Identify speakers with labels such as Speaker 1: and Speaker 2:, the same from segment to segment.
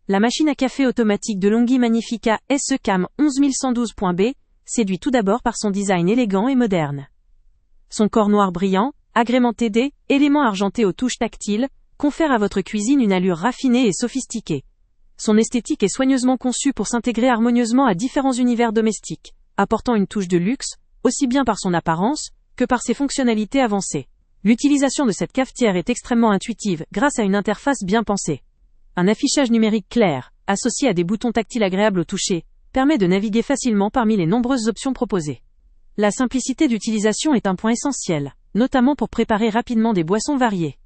Speaker 1: La machine à café automatique DeLonghi Magnifica SE-Cam 11112.B séduit tout d'abord par son design élégant et moderne. Son corps noir brillant, agrémenté d'éléments argentés aux touches tactiles, confère à votre cuisine une allure raffinée et sophistiquée. Son esthétique est soigneusement conçue pour s'intégrer harmonieusement à différents univers domestiques, apportant une touche de luxe, aussi bien par son apparence, que par ses fonctionnalités avancées. L'utilisation de cette cafetière est extrêmement intuitive grâce à une interface bien pensée. Un affichage numérique clair, associé à des boutons tactiles agréables au toucher, permet de naviguer facilement parmi les nombreuses options proposées. La simplicité d'utilisation est un point essentiel, notamment pour préparer rapidement des boissons variées.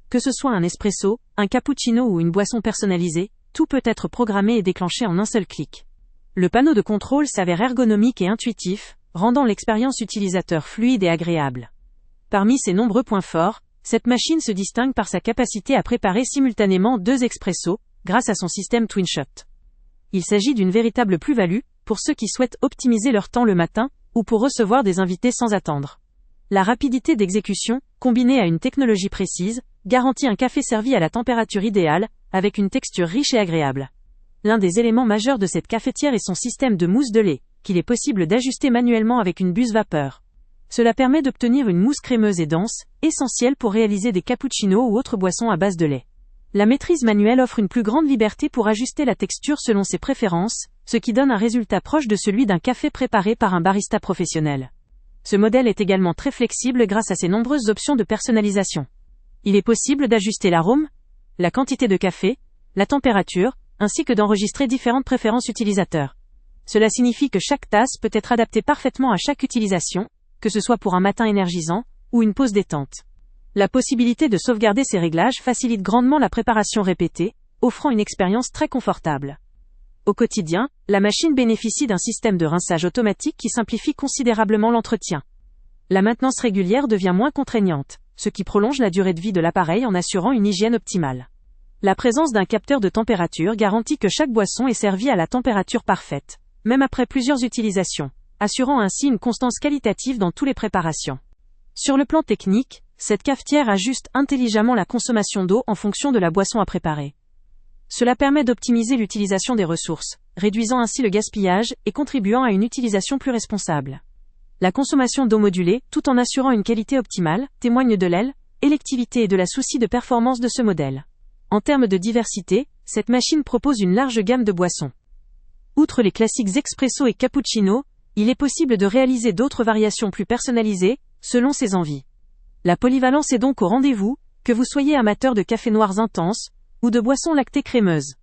Speaker 1: Que ce soit un espresso, un cappuccino ou une boisson personnalisée, tout peut être programmé et déclenché en un seul clic. Le panneau de contrôle s'avère ergonomique et intuitif, rendant l'expérience utilisateur fluide et agréable. Parmi ses nombreux points forts, cette machine se distingue par sa capacité à préparer simultanément 2 expressos, grâce à son système TwinShot. Il s'agit d'une véritable plus-value, pour ceux qui souhaitent optimiser leur temps le matin, ou pour recevoir des invités sans attendre. La rapidité d'exécution, combinée à une technologie précise, garantit un café servi à la température idéale, avec une texture riche et agréable. L'un des éléments majeurs de cette cafetière est son système de mousse de lait, qu'il est possible d'ajuster manuellement avec une buse vapeur. Cela permet d'obtenir une mousse crémeuse et dense, essentielle pour réaliser des cappuccinos ou autres boissons à base de lait. La maîtrise manuelle offre une plus grande liberté pour ajuster la texture selon ses préférences, ce qui donne un résultat proche de celui d'un café préparé par un barista professionnel. Ce modèle est également très flexible grâce à ses nombreuses options de personnalisation. Il est possible d'ajuster l'arôme, la quantité de café, la température, ainsi que d'enregistrer différentes préférences utilisateurs. Cela signifie que chaque tasse peut être adaptée parfaitement à chaque utilisation, que ce soit pour un matin énergisant, ou une pause détente. La possibilité de sauvegarder ces réglages facilite grandement la préparation répétée, offrant une expérience très confortable. Au quotidien, la machine bénéficie d'un système de rinçage automatique qui simplifie considérablement l'entretien. La maintenance régulière devient moins contraignante, ce qui prolonge la durée de vie de l'appareil en assurant une hygiène optimale. La présence d'un capteur de température garantit que chaque boisson est servie à la température parfaite, même après plusieurs utilisations, assurant ainsi une constance qualitative dans toutes les préparations. Sur le plan technique, cette cafetière ajuste intelligemment la consommation d'eau en fonction de la boisson à préparer. Cela permet d'optimiser l'utilisation des ressources, réduisant ainsi le gaspillage et contribuant à une utilisation plus responsable. La consommation d'eau modulée, tout en assurant une qualité optimale, témoigne de l'électivité et de la souci de performance de ce modèle. En termes de diversité, cette machine propose une large gamme de boissons. Outre les classiques expresso et cappuccino, il est possible de réaliser d'autres variations plus personnalisées, selon ses envies. La polyvalence est donc au rendez-vous, que vous soyez amateur de cafés noirs intenses, ou de boissons lactées crémeuses.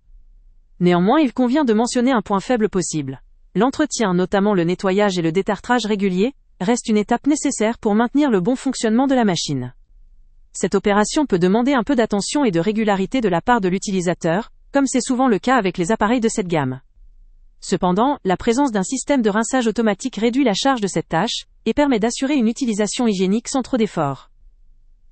Speaker 1: Néanmoins, il convient de mentionner un point faible possible. L'entretien, notamment le nettoyage et le détartrage régulier, reste une étape nécessaire pour maintenir le bon fonctionnement de la machine. Cette opération peut demander un peu d'attention et de régularité de la part de l'utilisateur, comme c'est souvent le cas avec les appareils de cette gamme. Cependant, la présence d'un système de rinçage automatique réduit la charge de cette tâche, et permet d'assurer une utilisation hygiénique sans trop d'efforts.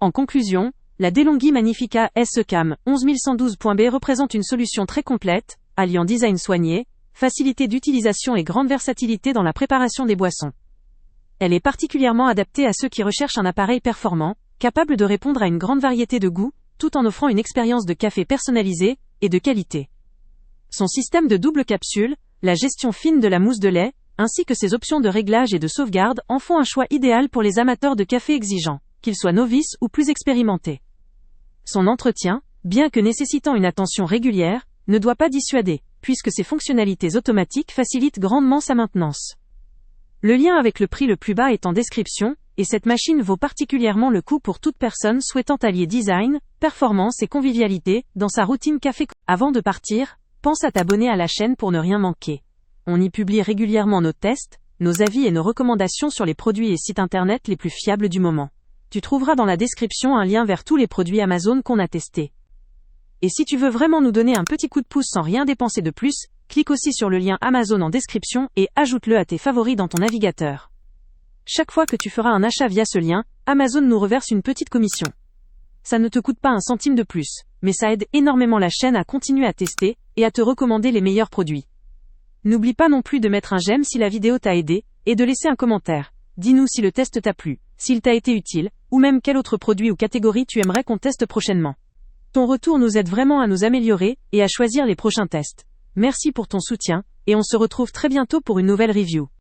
Speaker 1: En conclusion, la DeLonghi Magnifica SE-Cam 11112.B représente une solution très complète, alliant design soigné, facilité d'utilisation et grande versatilité dans la préparation des boissons. Elle est particulièrement adaptée à ceux qui recherchent un appareil performant, capable de répondre à une grande variété de goûts, tout en offrant une expérience de café personnalisée et de qualité. Son système de double capsule, la gestion fine de la mousse de lait, ainsi que ses options de réglage et de sauvegarde en font un choix idéal pour les amateurs de café exigeants, qu'ils soient novices ou plus expérimentés. Son entretien, bien que nécessitant une attention régulière, ne doit pas dissuader, puisque ses fonctionnalités automatiques facilitent grandement sa maintenance. Le lien avec le prix le plus bas est en description, et cette machine vaut particulièrement le coup pour toute personne souhaitant allier design, performance et convivialité dans sa routine café. Avant de partir, pense à t'abonner à la chaîne pour ne rien manquer. On y publie régulièrement nos tests, nos avis et nos recommandations sur les produits et sites internet les plus fiables du moment. Tu trouveras dans la description un lien vers tous les produits Amazon qu'on a testés. Et si tu veux vraiment nous donner un petit coup de pouce sans rien dépenser de plus, clique aussi sur le lien Amazon en description et ajoute-le à tes favoris dans ton navigateur. Chaque fois que tu feras un achat via ce lien, Amazon nous reverse une petite commission. Ça ne te coûte pas un centime de plus, mais ça aide énormément la chaîne à continuer à tester et à te recommander les meilleurs produits. N'oublie pas non plus de mettre un j'aime si la vidéo t'a aidé, et de laisser un commentaire. Dis-nous si le test t'a plu, s'il t'a été utile, ou même quel autre produit ou catégorie tu aimerais qu'on teste prochainement. Ton retour nous aide vraiment à nous améliorer et à choisir les prochains tests. Merci pour ton soutien, et on se retrouve très bientôt pour une nouvelle review.